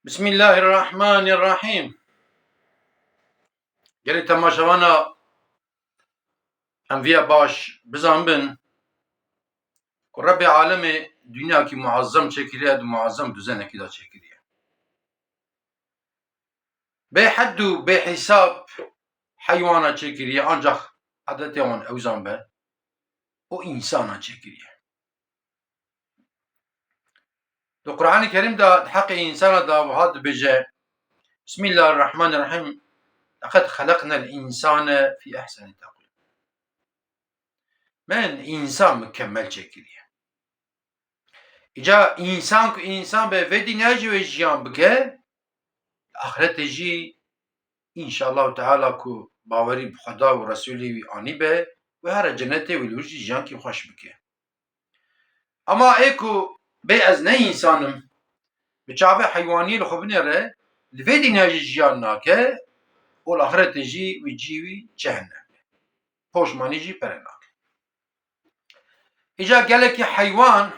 بسم الله الرحمن الرحیم. گلی تماشاوانا انویا باش بزن بن که رب عالم دنیا کی معظم چکریه و معظم دوزنه کی دا چکریه به حد و به حساب حیوانا چکریه آنجا عدت اون اوزان به او انسانا چکریه. دو قرآن کریم دا حق انسان دا وهاد بجه بسم الله الرحمن الرحیم لقد خلقنا الانسان في احسن تقویم. من انسان مکمل چکریه. اینجا انسان به ودی نجی و جیان بکه آخرت جی انشاءالله تعالی کو باوری خدا و رسولی وی آنی به و هر جنته و لوجی جیان کی خوش بکه. اما ایکو به از نه انسانم به چاوه حیوانی لخو بنره لودی نجی جیان ناکه و آخرت جی و جیوی جهنم پوشمانی جی پرناک. اینجا گله که حیوان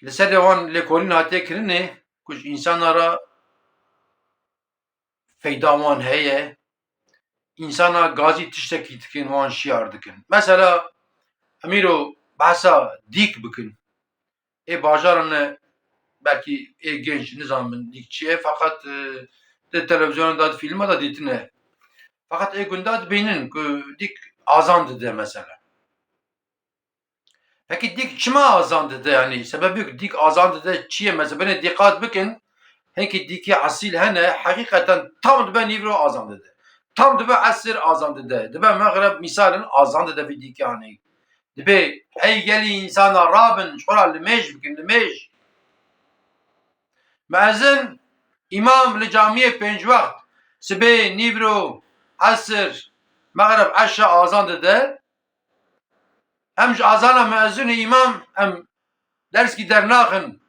لسر وان لکولین هاته کرنه کج انسان را فیداوان هیه insana gazî tiştekî dikin wan şiyar dikin. Mesela emîro behsa dîk bikin. Ê bajaran ne belkî ê genç nizamin dîk çi ye fakat di televizyona da filma da dîtine. Fakat ê gunda dibînin ku dîk azan dide mesela. Peki dîk çima azan dide yani sebebi dîk azan dide çi ye mesela bene dîqat bikin henki dîkî asîl hene hakikaten tam dibe nîvro azan dide. Tam dibe esir azan dide. Dibe meğreb misalin azan dide bir dîkanî. Dibe ey gelî insana rabin şura limêj bikin limêj. Meezin imam li camiyê pênc wext sibê nîvro esir meğreb eşa azan dide. Em ji azana meezînê imam em derskî dernaxin.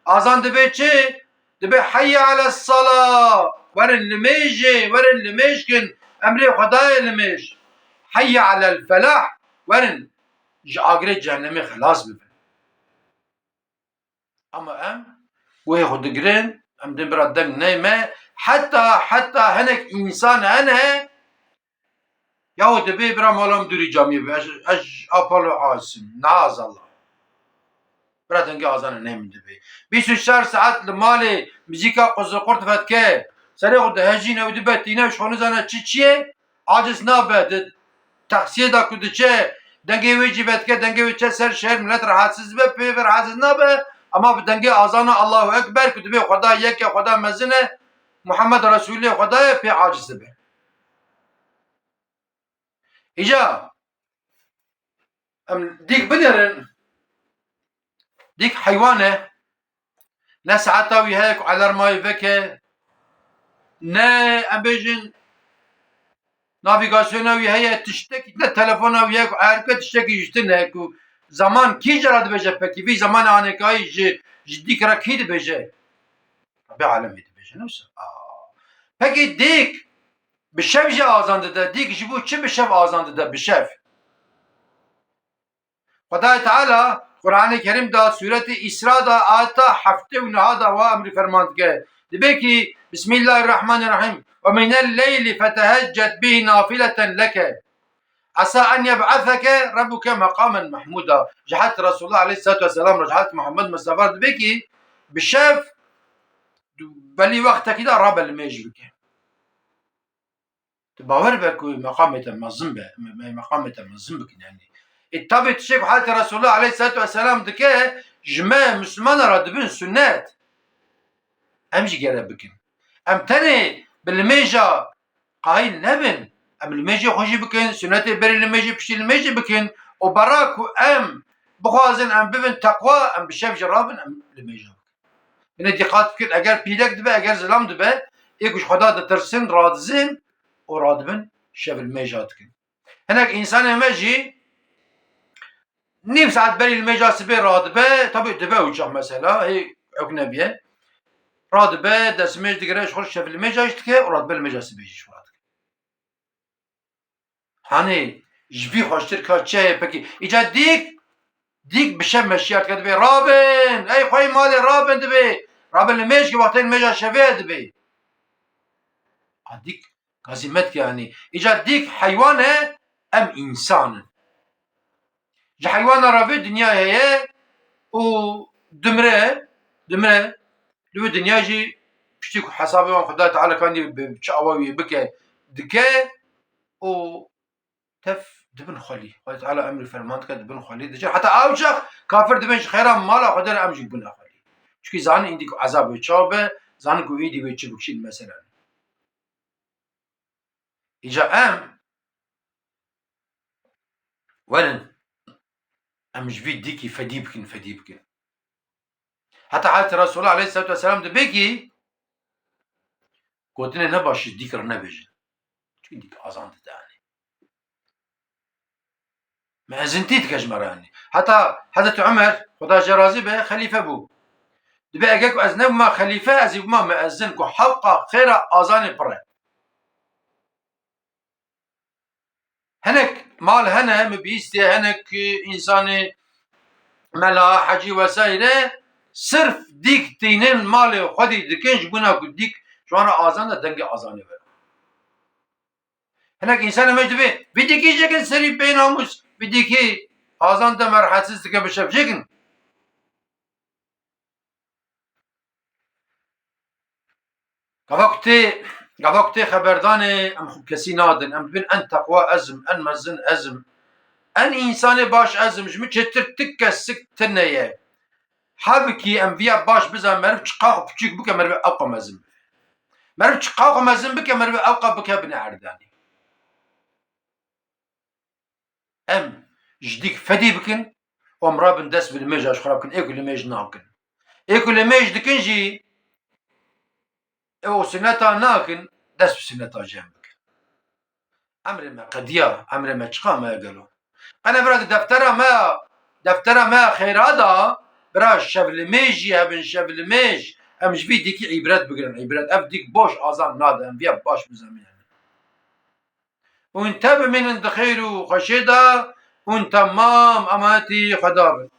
Azan dibe çi? Dibe hayye ales salâ. Werin limêjê, werin limêj kin. Emrê Xwedayê limêj. Hayye alel felah. Werin ji agirê cehennemê xelas bibin. Ama em wê xwe digirin, em din bira deng neyme. Heta hinek însan hene yahu dibe bira mala min dûrî camiyê bibe. Ez apalo asim. Naazallah. Bira dengê azanê ney min dibe. 24 saet li malê mizîka quziqurt vedike. Serê xwe dihejîne û dibe tîne ji xwe nizane çi çi ye aciz nabe. Di taksiyê da ku diçe dengê wê cî vedike dengê wê çe ser şehir millet rahatsiz be pê ve rahatsiz nabe. Ama bi dengê azana Allahu Ekber ku dibe Xweda yek e Xweda mezin e Muhammed Resulê Xweda ye pê aciz dibe. Îca em dîk binerin dîk heywan e ne saeta wî heye ku alarmayê veke ne em bêjin navigasyona wî heye tiştekî ne telefona wî heye ku herke tiştekî ji tune ku zaman kî jîra dibêje pekî vî zamanê anêkayî ji dîk re kî dibêje? Rabbi alemê dibêje ne wisa? Pekî dîk bi şev jî azan dide. Dîk ji bo çi bi şev azan dide bi şev? Xwedayê Teala Kur'an-ı Kerim'da Sûret-i İsra'da ayeta 79 da wa emrî ferman dike. Dibe ki Bismillahirrahmanirrahim ve minel leyli fetehecced bihi nafileten leke asa en yeb'atheke rabbuke makamen mahmuda. Cihat Resulullah Aleyhisselatü Vesselam Cihat Muhammed Mustafa dibe ki bi şev belî wextekî da rabe li mêj bike. Tu bawer be ku meqamê te mezin be meqamê te mezin bikin yani. Tabi tişek Hazreti Resulullah Aleyhisselatü Vesselam dike ji me Müslüman ra dibin sünnet. Em jî gere bikin. Em tenê bi limêja qahîl nebin. Em limêjê xwe jî bikin, sünnetê berî limêjê piştî limêjê bikin. û bera ku em bixwazin em bibin teqwa em bi şev jî rabin em limêja bikin. Yine dîqat bikin eger pîlek dibe eger zilam dibe ê ku ji Xweda ditirsin radizin û radibin şev limêja dikin. Hinek însanê me jî nîv saet berî limêja sibê radibe tabi dibe uçak mesela hey eknebiye radibe destmêj digire ji xwe şev limêja jî dike û radibe limêja sibê jî şwara dike. Hanê ji vî xweştir ka çi heye pekî? Îca dîk bi şev meşiyat dike dibe rabin ey xweyê malê rabin dibe رابط الميج وقتين ميجا شفيد بي ديك قازمتك يعني إجا ديك حيوانة أم إنسان جا حيوانة رافي دنيا هي و دمره لو دنيا جي بشتيكو حسابي وان خدا تعالى كان بشعواوي بكى دكى و تف دبن خلي خدا تعالى أمر فرمانت كده دبن خلي دجا حتى أوجخ كافر دبنش خيرا مالا خدا أمجي بنا خلي شكي زان عندك عذاب وشابه زان قويدي ويتشبكشين مثلا إجا ولن أمش في ديكي فديبكن حتى حالة رسول الله عليه الصلاة والسلام دبيكي قلتنا نباش ديك رنبجن شو ديك أزان تاني ما أزنتيت كجمراني حتى حضرت عمر خدا جرازي به خليفة بو دبي أجاك أزنب ما خليفة أزيب ما مأذنكو حلقة خيرة أزاني برا هنك مال هنا مبيستي هنك إنساني ملا حجي وسائله صرف ديك تينين مال خدي دكنش بنا ديك شوانا آزان دنگ آزاني بر هناك إنسان مجدبه بديكي جكن سري بيناموس بديكي آزان دا مرحسس دكا بشف جكن قفاكتي خبرداني ام خوب كسي نادن ام بين ان تقوى ازم ان مزن ازم ان انسان باش ازم جمي چتر تك سك تنيه حبكي ام بيا باش بزا مرف چقاق بچيك بك مرف اوقا مزم مرف چقاق مزم بك مرف اوقا بك ابن عرداني ام جديك فدي بكن ومرابن دس بالميج خرابكن ايكو الميج ناكن ايكو الميج دكنجي او سنتا ناكن دس بسنتا جنبك امر ما قديا امر ما چقا ما قالوا انا براد دفتره ما خيرادا براش شبل ميجي هبن شبل ميج ام جبي ديكي عبرات بقرن عبرات اف ديك باش ازان نادا ام بيا باش بزمين وانت من خير وخشيدا وانت تمام اماتي خدابه